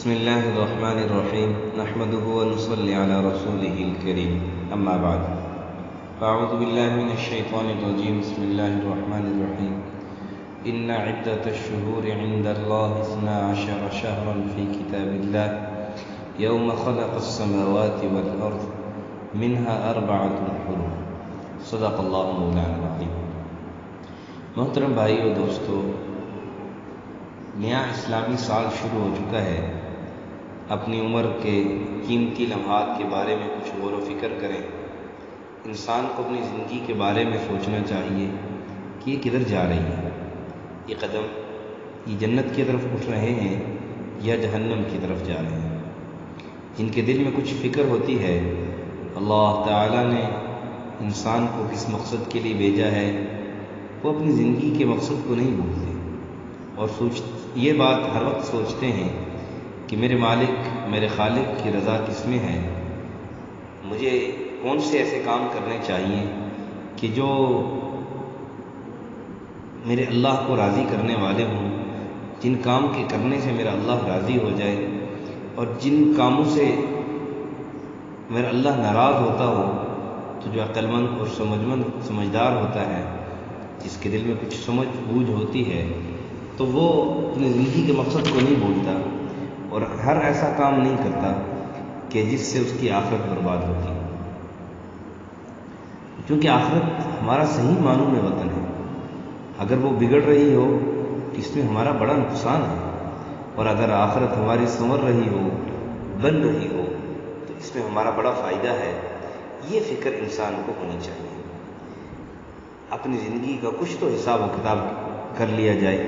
بسم الله الرحمن الرحيم نحمده ونصلي على رسوله الكريم أما بعد فأعوذ بالله من الشيطان الرجيم بسم الله الرحمن الرحيم إن عدة الشهور عند الله 12 شهرا في كتاب الله يوم خلق السماوات والأرض منها 4 حرم صدق الله مولانا العظيم۔ محترم بھائی و دوستو، نیا اسلامی سال شروع ہو چکا ہے۔ اپنی عمر کے قیمتی لمحات کے بارے میں کچھ غور و فکر کریں۔ انسان کو اپنی زندگی کے بارے میں سوچنا چاہیے کہ یہ کدھر جا رہی ہے، یہ قدم یہ جنت کی طرف اٹھ رہے ہیں یا جہنم کی طرف جا رہے ہیں۔ جن کے دل میں کچھ فکر ہوتی ہے، اللہ تعالیٰ نے انسان کو کس مقصد کے لیے بھیجا ہے، وہ اپنی زندگی کے مقصد کو نہیں بھولتے اور یہ بات ہر وقت سوچتے ہیں کہ میرے مالک میرے خالق کی رضا کس میں ہے، مجھے کون سے ایسے کام کرنے چاہیے کہ جو میرے اللہ کو راضی کرنے والے ہوں، جن کام کے کرنے سے میرا اللہ راضی ہو جائے، اور جن کاموں سے میرا اللہ ناراض ہوتا ہو۔ تو جو عقل مند اور سمجھدار ہوتا ہے، جس کے دل میں کچھ سمجھ بوجھ ہوتی ہے، تو وہ اپنی زندگی کے مقصد کو نہیں بھولتا اور ہر ایسا کام نہیں کرتا کہ جس سے اس کی آخرت برباد ہوتی، کیونکہ آخرت ہمارا صحیح معنوں میں وطن ہے۔ اگر وہ بگڑ رہی ہو تو اس میں ہمارا بڑا نقصان ہے، اور اگر آخرت ہماری سنور رہی ہو، بن رہی ہو، تو اس میں ہمارا بڑا فائدہ ہے۔ یہ فکر انسان کو ہونی چاہیے۔ اپنی زندگی کا کچھ تو حساب و کتاب کر لیا جائے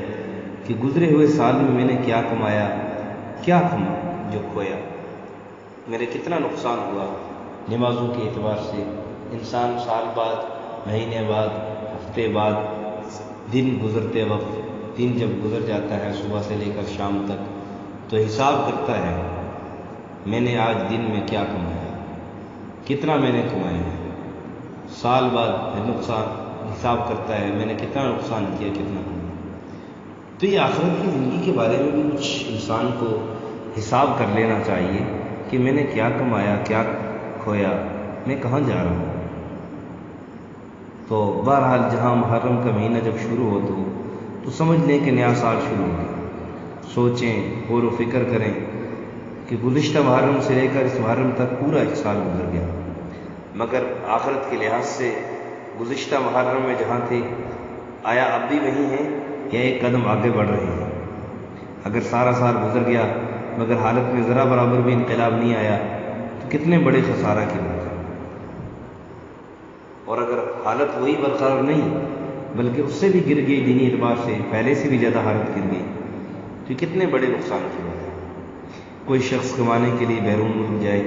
کہ گزرے ہوئے سال میں نے کیا کمایا، کیا جو کھویا، میرے کتنا نقصان ہوا۔ نمازوں کے اعتبار سے انسان سال بعد، مہینے بعد، ہفتے بعد، دن گزرتے وقت، دن جب گزر جاتا ہے صبح سے لے کر شام تک، تو حساب کرتا ہے میں نے آج دن میں کیا کمایا، کتنا میں نے کمایا ہے۔ سال بعد نقصان حساب کرتا ہے میں نے کتنا نقصان کیا، کتنا کمایا۔ تو یہ آخرت کی زندگی کے بارے میں بھی کچھ انسان کو حساب کر لینا چاہیے کہ میں نے کیا کمایا، کیا کھویا، میں کہاں جا رہا ہوں۔ تو بہرحال جہاں محرم کا مہینہ جب شروع ہو تو سمجھ لیں کہ نیا سال شروع ہو گیا۔ سوچیں، غور و فکر کریں کہ گزشتہ محرم سے لے کر اس محرم تک پورا ایک سال گزر گیا، مگر آخرت کے لحاظ سے گزشتہ محرم میں جہاں تھے، آیا اب بھی وہی ہیں یا ایک قدم آگے بڑھ رہے ہیں؟ اگر سارا سال گزر گیا مگر حالت میں ذرا برابر بھی انقلاب نہیں آیا تو کتنے بڑے خسارہ کی بات ہے۔ اور اگر حالت وہی برقرار نہیں بلکہ اس سے بھی گر گئی، دینی اعتبار سے پہلے سے بھی زیادہ حالت گر گئی، تو کتنے بڑے نقصان کی بات ہے۔ کوئی شخص کمانے کے لیے بیرون ملک جائے،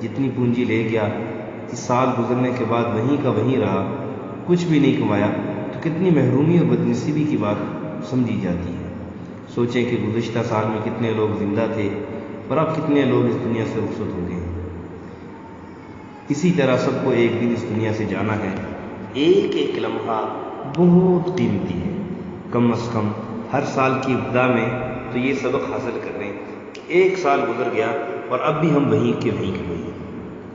جتنی پونجی لے گیا، اس سال گزرنے کے بعد وہیں کا وہیں رہا، کچھ بھی نہیں کمایا، تو کتنی محرومی اور بدنصیبی کی بات سمجھی جاتی ہے۔ سوچیں کہ گزشتہ سال میں کتنے لوگ زندہ تھے اور اب کتنے لوگ اس دنیا سے رخصت ہو گئے ہیں۔ اسی طرح سب کو ایک دن اس دنیا سے جانا ہے۔ ایک ایک لمحہ بہت قیمتی ہے۔ کم از کم ہر سال کی ابتدا میں تو یہ سبق حاصل کر لیں کہ ایک سال گزر گیا اور اب بھی ہم وہیں کے وہیں کھڑے ہیں۔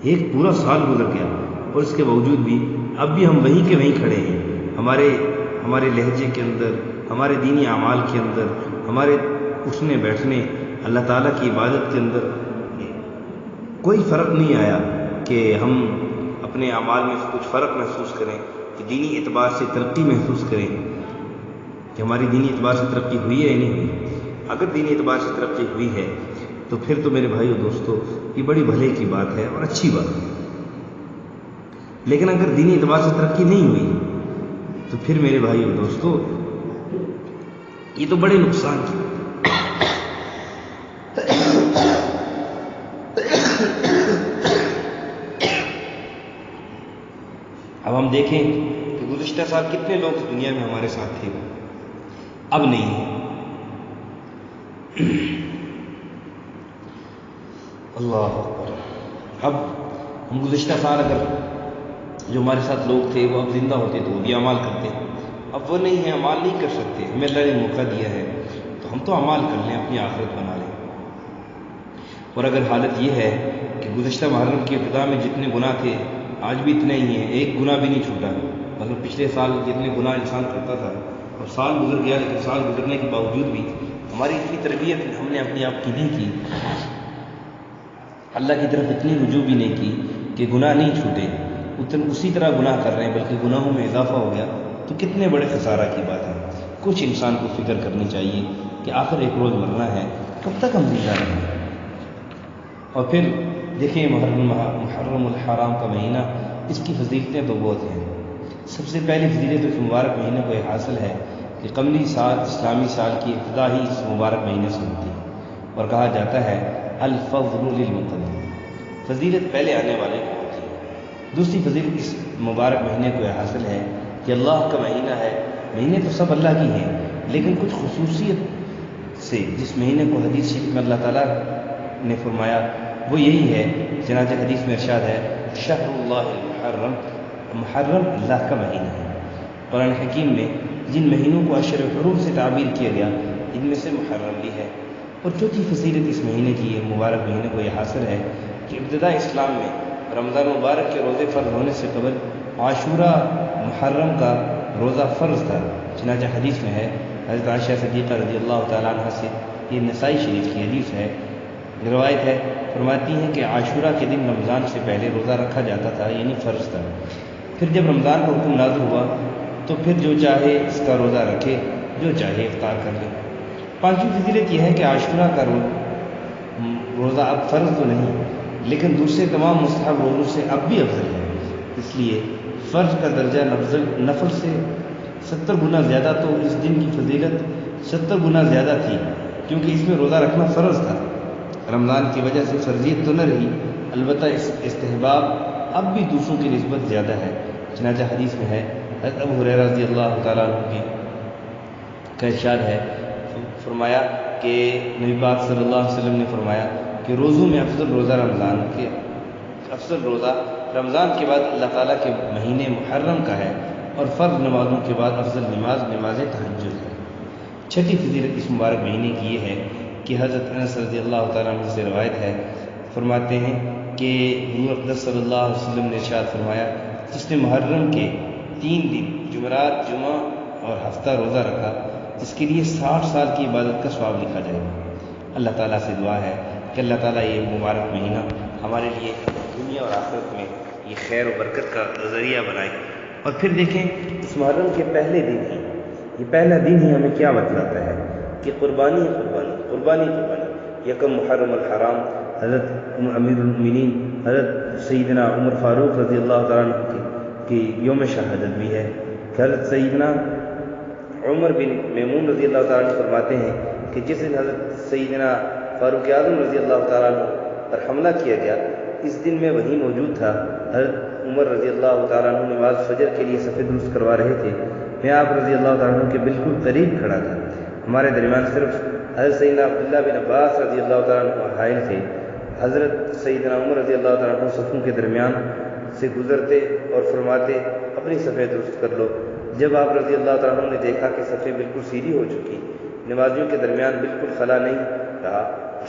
ایک پورا سال گزر گیا اور اس کے باوجود بھی اب بھی ہم وہیں کے وہیں کھڑے ہیں۔ ہمارے لہجے کے اندر، ہمارے دینی اعمال کے اندر، ہمارے اٹھنے بیٹھنے، اللہ تعالیٰ کی عبادت کے اندر کوئی فرق نہیں آیا کہ ہم اپنے اعمال میں کچھ فرق محسوس کریں، کہ دینی اعتبار سے ترقی محسوس کریں کہ ہماری دینی اعتبار سے ترقی ہوئی ہے یا نہیں ہوئی۔ اگر دینی اعتبار سے ترقی ہوئی ہے تو پھر تو میرے بھائیو دوستو یہ بڑی بھلے کی بات ہے اور اچھی بات ہے۔ لیکن اگر دینی اعتبار سے ترقی نہیں ہوئی تو پھر میرے بھائیو دوستو یہ تو بڑے نقصان کی۔ اب ہم دیکھیں کہ گزشتہ سال کتنے لوگ اس دنیا میں ہمارے ساتھ تھے، اب نہیں ہے۔ اللہ اکبر۔ اب ہم گزشتہ سال اگر جو ہمارے ساتھ لوگ تھے وہ اب زندہ ہوتے تو وہ بھی اعمال کرتے، اب وہ نہیں ہے، اعمال نہیں کر سکتے۔ ہمیں اللہ نے موقع دیا ہے تو ہم تو اعمال کر لیں، اپنی آخرت بنا لیں۔ اور اگر حالت یہ ہے کہ گزشتہ محرم کی ابتدا میں جتنے گناہ تھے آج بھی اتنے ہی ہیں، ایک گناہ بھی نہیں چھوٹا، مطلب پچھلے سال جتنے گناہ انسان کرتا تھا اور سال گزر گیا، لیکن سال گزرنے کے باوجود بھی ہماری اتنی تربیت ہم نے اپنے آپ کی نہیں کی، اللہ کی طرف اتنی رجوع بھی نہیں کی کہ گناہ نہیں چھوٹے، اسی طرح گناہ کر رہے ہیں بلکہ گناہوں میں اضافہ ہو گیا، تو کتنے بڑے خسارہ کی بات ہے۔ کچھ انسان کو فکر کرنی چاہیے کہ آخر ایک روز مرنا ہے، کب تک ہم زندہ رہیں۔ اور پھر دیکھیں محرم الحرام کا مہینہ، اس کی فضیلتیں تو بہت ہیں۔ سب سے پہلی فضیلت اس مبارک مہینے کو یہ حاصل ہے کہ قمری سال اسلامی سال کی ابتدا ہی اس مبارک مہینے سے ہوتی ہے، اور کہا جاتا ہے الفضل للمقدم، فضیلت پہلے آنے والے کو ہوتی ہے۔ دوسری فضیلت اس مبارک مہینے کو یہ حاصل ہے کہ اللہ کا مہینہ ہے، مہینے تو سب اللہ کی ہیں لیکن کچھ خصوصیت سے جس مہینے کو حدیث شریف میں اللہ تعالیٰ نے فرمایا وہ یہی ہے، چنانچہ حدیث میں ارشاد ہے شہر اللہ المحرم، محرم اللہ کا مہینہ ہے۔ قرآن حکیم میں جن مہینوں کو اشہر حرم سے تعبیر کیا گیا ان میں سے محرم بھی ہے۔ اور چوتھی فضیلت اس مہینے کی ہے، مبارک مہینے کو یہ حاصل ہے کہ ابتدا اسلام میں رمضان مبارک کے روزے فرض ہونے سے قبل عاشورہ محرم کا روزہ فرض تھا، چنانچہ حدیث میں ہے حضرت عائشہ صدیقہ رضی اللہ تعالیٰ عنہ سے، یہ نسائی شریف کی حدیث ہے، روایت ہے، فرماتی ہیں کہ عاشورہ کے دن رمضان سے پہلے روزہ رکھا جاتا تھا، یعنی فرض تھا۔ پھر جب رمضان کا حکم نازل ہوا تو پھر جو چاہے اس کا روزہ رکھے، جو چاہے افطار کر لے۔ پانچویں فضیلت یہ ہے کہ عاشورہ کا روزہ اب فرض تو نہیں لیکن دوسرے تمام مستحب روزوں سے اب بھی افضل ہے، اس لیے فرض کا درجہ نفل سے 70 گنا زیادہ، تو اس دن کی فضیلت 70 گنا زیادہ تھی کیونکہ اس میں روزہ رکھنا فرض تھا۔ رمضان کی وجہ سے فرضیت تو نہ رہی، البتہ اس استحباب اب بھی دوسروں کی نسبت زیادہ ہے، چنانچہ حدیث میں ہے حضرت ابو ہریرہ رضی اللہ تعالیٰ عنہ کی کا ارشاد ہے، فرمایا کہ نبی پاک صلی اللہ علیہ وسلم نے فرمایا کہ روزوں میں افضل روزہ رمضان کے بعد اللہ تعالیٰ کے مہینے محرم کا ہے، اور فرض نمازوں کے بعد افضل نماز تہجد ہے۔ چھٹی فضیلت اس مبارک مہینے کی یہ ہے کہ حضرت انس رضی اللہ تعالیٰ عنہ سے روایت ہے، فرماتے ہیں کہ حضور اقدس صلی اللہ علیہ وسلم نے ارشاد فرمایا جس نے محرم کے 3 دن جمعرات، جمعہ اور ہفتہ روزہ رکھا اس کے لیے 60 سال کی عبادت کا ثواب لکھا جائے گا۔ اللہ تعالیٰ سے دعا ہے کہ اللہ تعالیٰ یہ مبارک مہینہ ہمارے لیے دنیا اور آخرت میں یہ خیر و برکت کا ذریعہ بنائے۔ اور پھر دیکھیں اس محرم کے پہلے دن ہی، یہ پہلا دن ہی ہمیں کیا بتلاتا ہے کہ قربانی یکم محرم الحرام حضرت امیر المؤمنین حضرت سیدنا عمر فاروق رضی اللہ تعالیٰ عنہ کی یوم شہادت بھی ہے۔ حضرت سیدنا عمر بن میمون رضی اللہ تعالیٰ عنہ فرماتے ہیں کہ جس دن حضرت سیدنا فاروق اعظم رضی اللہ تعالیٰ عنہ پر حملہ کیا گیا اس دن میں وہیں موجود تھا۔ حضرت عمر رضی اللہ تعالیٰ عنہ نماز فجر کے لیے صف درست کروا رہے تھے، میں آپ رضی اللہ تعالیٰ عنہ کے بالکل قریب کھڑا تھا، ہمارے درمیان صرف حضرت سیدنا عبداللہ بن عباس رضی اللہ تعالیٰ عنہ حائل تھے۔ حضرت سیدنا عمر رضی اللہ تعالیٰ عنہ صفوں کے درمیان سے گزرتے اور فرماتے اپنی صفیں درست کر لو۔ جب آپ رضی اللہ تعالیٰ عنہ نے دیکھا کہ صفیں بالکل سیدھی ہو چکی، نمازیوں کے درمیان بالکل خلا نہیں رہا،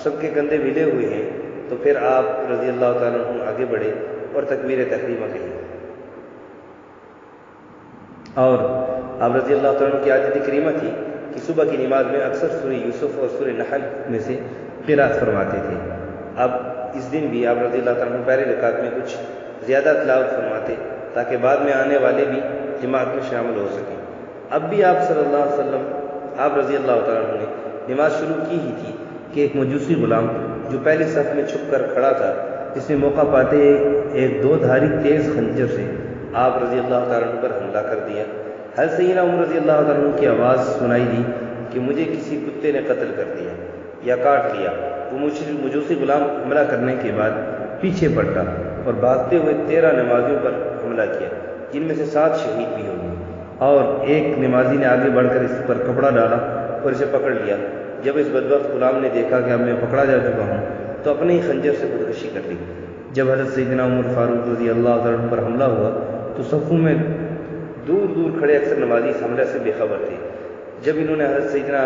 سب کے کندھے ملے ہوئے ہیں، تو پھر آپ رضی اللہ تعالیٰ عنہ آگے بڑھے اور تکبیر تحریمہ کہی، اور آپ رضی اللہ تعالیٰ عنہ کی عادت کریمہ تھی کہ صبح کی نماز میں اکثر سورہ یوسف اور سورہ نحل میں سے قرات فرماتے تھے۔ اب اس دن بھی آپ رضی اللہ تعالیٰ عنہ پہلے رکعت میں کچھ زیادہ تلاوت فرماتے تاکہ بعد میں آنے والے بھی جماعت میں شامل ہو سکیں۔ اب بھی آپ صلی اللہ علیہ وسلم، آپ رضی اللہ تعالیٰ عنہ نے نماز شروع کی ہی تھی کہ ایک مجوسی غلام جو پہلی صف میں چھپ کر کھڑا تھا، اس نے موقع پاتے ایک 2 دھاری تیز خنجر سے آپ رضی اللہ تعالیٰ عنہ پر حملہ کر دیا۔ حضرت سیدنا عمر رضی اللہ تعالیٰ عنہ کی آواز سنائی دی کہ مجھے کسی کتے نے قتل کر دیا یا کاٹ لیا۔ وہ مجوسی غلام حملہ کرنے کے بعد پیچھے پلٹا اور بھاگتے ہوئے 13 نمازیوں پر حملہ کیا، جن میں سے 7 شہید بھی ہو گئے، اور ایک نمازی نے آگے بڑھ کر اس پر کپڑا ڈالا اور اسے پکڑ لیا۔ جب اس بدبخت غلام نے دیکھا کہ اب میں پکڑا جا چکا ہوں تو اپنے ہی خنجر سے خودکشی کر لی۔ جب حضرت سیدنا عمر فاروق رضی اللہ تعالیٰ عنہ پر حملہ ہوا تو صفوں میں دور دور کھڑے اکثر نمازی اس حملے سے بے خبر تھے۔ جب انہوں نے حضرت سیدنا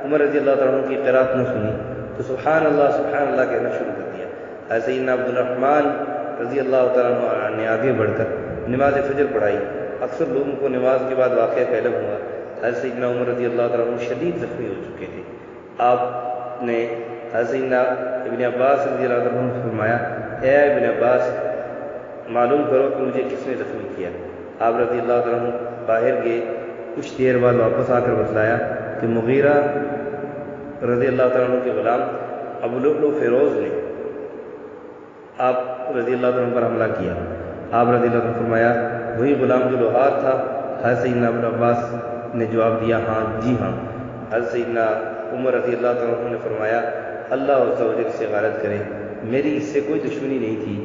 عمر رضی اللہ تعالیٰ عنہ کی قرات نہ سنی تو سبحان اللہ کہنا شروع کر دیا۔ سیدنا عبد الرحمن رضی اللہ تعالیٰ عنہ نے آگے بڑھ کر نماز فجر پڑھائی۔ اکثر لوگوں کو نماز کے بعد واقعہ کا علم ہوا۔ حضرت سیدنا عمر رضی اللہ تعالیٰ عنہ شدید زخمی ہو چکے تھے۔ آپ نے حضرت سیدنا ابن عباس رضی اللہ تعالیٰ عنہ فرمایا، اے ابن عباس، معلوم کرو کہ مجھے کس نے زخمی کیا۔ آپ رضی اللہ تعالیٰ عنہ باہر گئے، کچھ دیر بعد واپس آ کر بتلایا کہ مغیرہ رضی اللہ تعالیٰ عنہ کے غلام ابو لؤلؤ فیروز نے آپ رضی اللہ تعالیٰ عنہ پر حملہ کیا۔ آپ رضی اللہ عنہ نے فرمایا، وہی غلام جو لوہار تھا؟ حضرت سیدنا ابن عباس نے جواب دیا، ہاں جی ہاں۔ حضرت سیدنا عمر رضی اللہ تعالیٰ عنہ نے فرمایا، اللہ عز و جل سے غارت کرے، میری اس سے کوئی دشمنی نہیں تھی،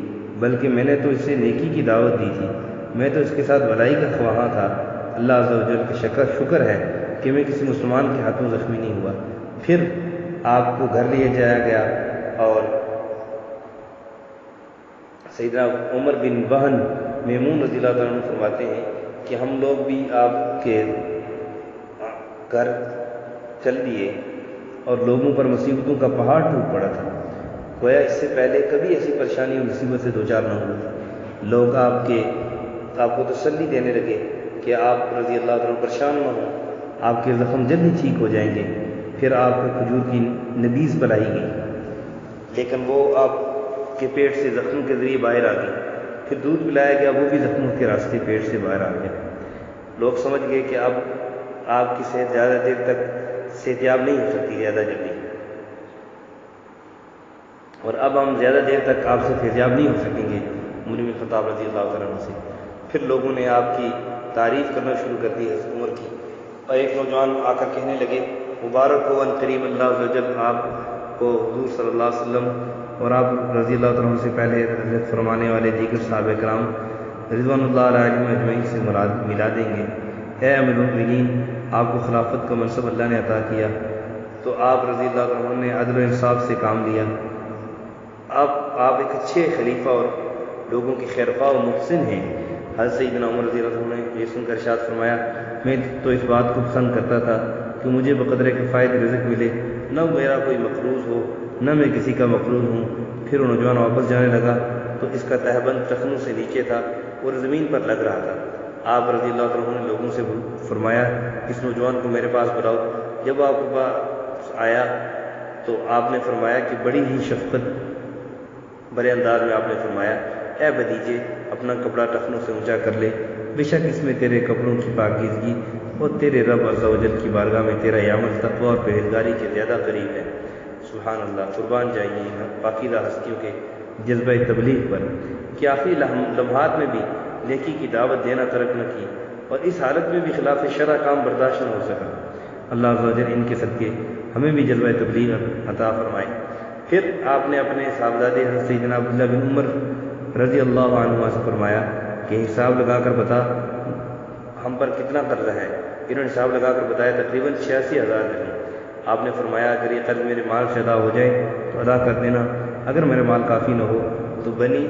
بلکہ میں نے تو اس سے نیکی کی دعوت دی تھی، میں تو اس کے ساتھ بھلائی کا خواہاں تھا۔ اللہ عز و جل کی شکر ہے کہ میں کسی مسلمان کے ہاتھوں زخمی نہیں ہوا۔ پھر آپ کو گھر لے جایا گیا اور سیدنا عمر بن بہن میمون رضی اللہ تعالیٰ عنہ فرماتے ہیں کہ ہم لوگ بھی آپ کے گھر چل دیے اور لوگوں پر مصیبتوں کا پہاڑ ٹوٹ پڑا تھا، گویا اس سے پہلے کبھی ایسی پریشانی اور مصیبت سے دوچار نہ ہوئی۔ لوگ آپ کو تسلی دینے لگے کہ آپ رضی اللہ عنہ پریشان نہ ہوں، آپ کے زخم جلدی ٹھیک ہو جائیں گے۔ پھر آپ کو کھجور کی نبیذ پلائی گئی، لیکن وہ آپ کے پیٹ سے زخموں کے ذریعے باہر آ گئی۔ پھر دودھ پلایا گیا، وہ بھی زخموں کے راستے پیٹ سے باہر آ گیا۔ لوگ سمجھ گئے کہ اب آپ کی صحت زیادہ دیر تک صحتیاب نہیں ہو سکتی زیادہ جلدی، اور اب ہم زیادہ دیر تک آپ سے صحتیاب نہیں ہو سکیں گے عمر بن خطاب رضی اللہ تعالیٰ عنہ سے۔ پھر لوگوں نے آپ کی تعریف کرنا شروع کر دی حضرت عمر کی، اور ایک نوجوان آ کر کہنے لگے، مبارک ہو ان قریب اللہ عز و جل آپ کو حضور صلی اللہ علیہ وسلم اور آپ رضی اللہ تعالیٰ عنہ سے پہلے رضیت فرمانے والے دیگر صحابہ کرام رضوان اللہ علیہم اجمعین سے ملا دیں گے۔ اے امیر المؤمنین، آپ کو خلافت کا منصب اللہ نے عطا کیا، تو آپ رضی اللہ تعالیٰ عنہ نے عدل و انصاف سے کام لیا۔ آپ ایک اچھے خلیفہ اور لوگوں کی خیرخواہ و محسن ہیں۔ حضرت سیدنا عمر رضی اللہ عنہ نے یہ سن کر ارشاد فرمایا، میں تو اس بات کو پسند کرتا تھا کہ مجھے بقدر کفایت رزق ملے، نہ میرا کوئی مقروض ہو نہ میں کسی کا مقروض ہوں۔ پھر وہ نوجوان واپس جانے لگا تو اس کا تہبند ٹخنوں سے نیچے تھا اور زمین پر لگ رہا تھا۔ آپ رضی اللہ عنہ نے لوگوں سے فرمایا، اس نوجوان کو میرے پاس بلاؤ۔ جب آپ کے پاس آیا تو آپ نے فرمایا کہ بڑی ہی شفقت بڑے انداز میں آپ نے فرمایا، اے بھتیجے، اپنا کپڑا ٹخنوں سے اونچا کر لے، بے شک اس میں تیرے کپڑوں کی پاکیزگی اور تیرے رب عز و جل کی بارگاہ میں تیرا یہ عمل تقویٰ اور پرہیزگاری کے زیادہ قریب ہے۔ سبحان اللہ، قربان جائیے پاکیزہ ہستیوں کے جذبہ تبلیغ پر کہ آخری لمحات میں بھی نیکی کی دعوت دینا ترک نہ کی، اور اس حالت میں بھی خلاف شرع کام برداشت نہ ہو سکا۔ اللہ عز و جل ان کے صدقے ہمیں بھی جذبہ تبلیغ عطا فرمائے۔ پھر آپ نے اپنے صاحبزادے حضرت سیدنا عبداللہ بن عمر رضی اللہ عنہ سے فرمایا کہ حساب لگا کر بتا ہم پر کتنا قرضہ ہے۔ انہوں نے حساب لگا کر بتایا تقریباً 86,000 درہم۔ آپ نے فرمایا، اگر یہ قرض میرے مال سے ادا ہو جائے تو ادا کر دینا، اگر میرے مال کافی نہ ہو تو بنی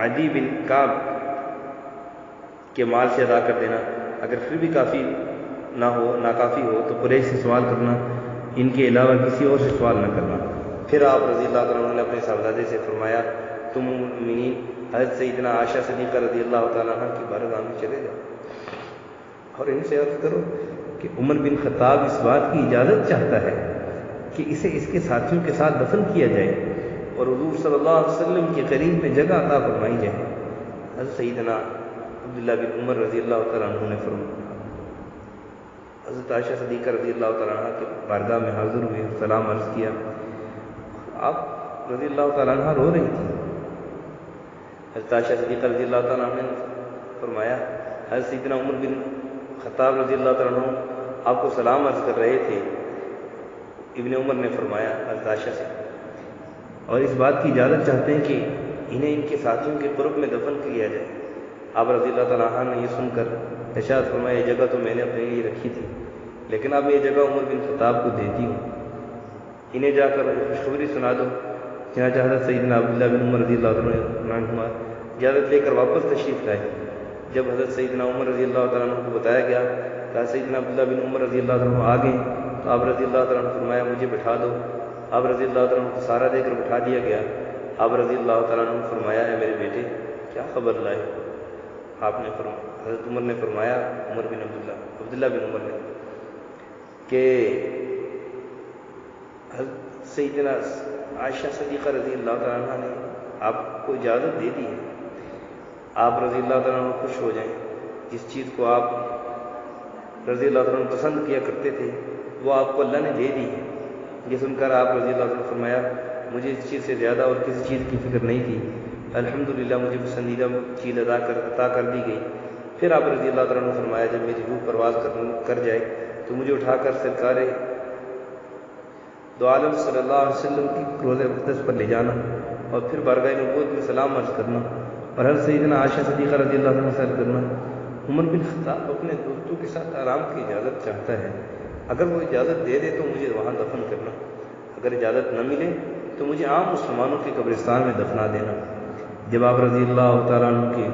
عدی بن کعب کے مال سے ادا کر دینا، اگر پھر بھی کافی نہ ہو ناکافی ہو تو قریش سے سوال کرنا، ان کے علاوہ کسی اور سے سوال نہ کرنا۔ پھر آپ رضی اللہ عنہ نے اپنے صاحبزادے سے فرمایا، تم مومنین حضرت سیدنا عائشہ صدیقہ رضی اللہ تعالیٰ عنہ کی بارگاہ میں چلے جاؤ اور ان سے عرض کرو کہ عمر بن خطاب اس بات کی اجازت چاہتا ہے کہ اسے اس کے ساتھیوں کے ساتھ دفن کیا جائے اور حضور صلی اللہ علیہ وسلم کے قریب میں جگہ عطا فرمائی جائے۔ حضرت سیدنا عبداللہ بن عمر رضی اللہ تعالیٰ عنہ نے فرمایا، حضرت عائشہ صدیقہ رضی اللہ تعالیٰ عنہ کے بارگاہ میں حاضر ہوئے، سلام عرض کیا۔ آپ رضی اللہ تعالیٰ عنہ رو رہی تھی۔ حضرت عائشہ صدیقہ رضی اللہ تعالیٰ عنہ نے فرمایا، حضرت سیدنا عمر بن خطاب رضی اللہ تعالیٰ عنہ آپ کو سلام عرض کر رہے تھے۔ ابن عمر نے فرمایا حضرت عائشہ سے، اور اس بات کی اجازت چاہتے ہیں کہ انہیں ان کے ساتھیوں کے قرب میں دفن کیا جائے۔ آپ رضی اللہ تعالیٰ عنہ نے یہ سن کر ارشاد فرمایا، یہ جگہ تو میں نے اپنے لیے رکھی تھی، لیکن اب یہ جگہ عمر بن خطاب کو دیتی ہوں، انہیں جا کر خوشخبری سنا دو۔ چنانچہ حضرت سیدنا عبداللہ بن عمر رضی اللہ عنہ اجازت لے کر واپس تشریف لائے۔ جب حضرت سیدنا عمر رضی اللہ تعالیٰ عنہ کو بتایا گیا کہ سیدنا عبداللہ بن عمر رضی اللہ عنہ آ گئے تو آپ رضی اللہ تعالیٰ عنہ فرمایا، مجھے بٹھا دو۔ آپ رضی اللہ تعالیٰ عنہ کو سہارا دے کر بٹھا دیا گیا۔ آپ رضی اللہ تعالیٰ عنہ نے فرمایا ہے میرے بیٹے کیا خبر لائے؟ آپ نے حضرت عمر نے فرمایا، عمر بن عبداللہ بن عمر نے، کہ حضرت سیدنا عائشہ صدیقہ رضی اللہ تعالیٰ عنہ نے آپ کو اجازت دے دی ہے، آپ رضی اللہ تعالیٰ عنہ خوش ہو جائیں، جس چیز کو آپ رضی اللہ تعالیٰ عنہ پسند کیا کرتے تھے وہ آپ کو اللہ نے دے دی ہے۔ یہ سن کر آپ رضی اللہ تعالیٰ عنہ نے فرمایا مجھے اس چیز سے زیادہ اور کسی چیز کی فکر نہیں تھی، الحمدللہ مجھے پسندیدہ چیز عطا کر دی گئی۔ پھر آپ رضی اللہ تعالیٰ عنہ نے فرمایا جب میری روح پرواز کر جائے تو مجھے اٹھا کر سرکار دو عالم صلی اللہ علیہ وسلم کی روضہ اقدس پر لے جانا اور پھر بارگاہ نبوت میں سلام عرض کرنا اور حضرت سیدنا عائشہ صدیقہ رضی اللہ عنہ سے عرض کرنا۔ عمر بن خطاب اپنے دوستوں کے ساتھ آرام کی اجازت چاہتا ہے، اگر وہ اجازت دے دے تو مجھے وہاں دفن کرنا، اگر اجازت نہ ملے تو مجھے عام مسلمانوں کے قبرستان میں دفنا دینا۔ جب آپ رضی اللہ تعالیٰ عنہ کی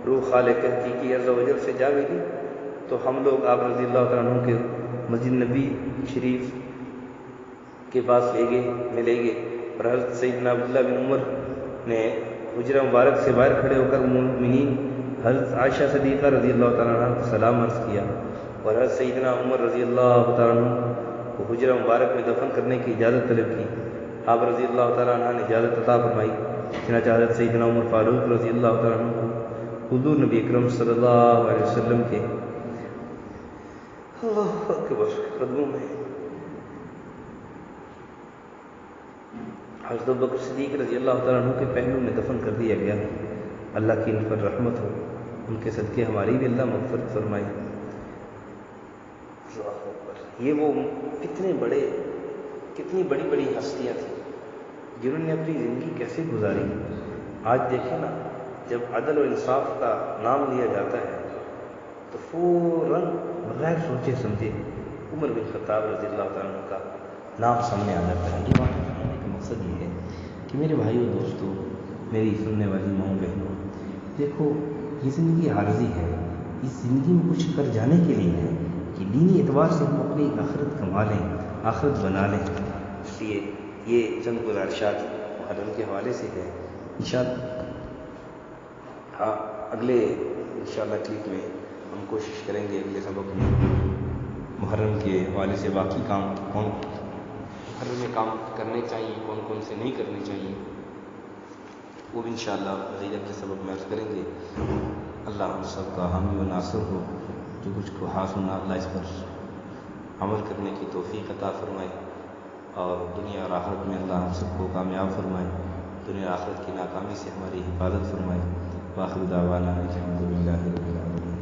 روح خالق حقیقی عز و جل سے جا ملی تو ہم لوگ آپ رضی اللہ تعالیٰ عنہ کے مسجد نبی شریف کے پاس لے گئے اور حضرت سیدنا عبداللہ بن عمر نے حجرہ مبارک سے باہر کھڑے ہو کر مومنین حضرت عائشہ صدیقہ رضی اللہ تعالیٰ عنہ کو سلام عرض کیا اور حضرت سیدنا عمر رضی اللہ تعالیٰ عنہ کو حجرہ مبارک میں دفن کرنے کی اجازت طلب کی۔ آپ رضی اللہ تعالیٰ عنہ نے اجازت عطا فرمائی، چنانچہ حضرت سیدنا عمر فاروق رضی اللہ تعالیٰ عنہ کو حضور نبی اکرم صلی اللہ علیہ وسلم کے اللہ اکبر قدموں میں حضرت ابوبکر صدیق رضی اللہ تعالیٰ عنہ کے پہلو میں دفن کر دیا گیا۔ اللہ کی ان پر رحمت ہو، ان کے صدقے ہماری بھی اللہ مغفرت فرمائے۔ اللہ اکبر، یہ وہ کتنی بڑی بڑی ہستیاں تھیں جنہوں نے اپنی زندگی کیسے گزاری۔ آج دیکھیں نا، جب عدل و انصاف کا نام لیا جاتا ہے تو فوراً بغیر سوچے سمجھے عمر بن خطاب رضی اللہ تعالیٰ عنہ کا نام سامنے آ جاتا ہے۔ یہ بات کہنے کا مقصد یہ ہے کہ میرے بھائیوں دوستوں، میری سننے والی ماؤں بہنوں، دیکھو یہ زندگی عارضی ہے، اس زندگی میں کچھ کر جانے کے لیے ہے کہ دینی اعتبار سے ہم اپنی آخرت کما لیں، آخرت بنا لیں۔ اس لیے یہ چند گزارشات محرم کے حوالے سے ہے۔ اگلے انشاءاللہ کلپ میں ہم کوشش کریں گے اگلے سبق میں محرم کے حوالے سے باقی کام محرم میں کام کرنے چاہیے، کون کون سے نہیں کرنے چاہیے، وہ بھی انشاءاللہ مزید اگلے سبق میں عرض کریں گے۔ اللہ ہم سب کا حامی و ناصر ہو، جو کچھ کو سنا اللہ اس پر عمل کرنے کی توفیق عطا فرمائے اور دنیا اور آخرت میں اللہ ہم سب کو کامیاب فرمائے، دنیا آخرت کی ناکامی سے ہماری حفاظت فرمائے۔ وآخر دعوانا الحمد للہ رب العالمین۔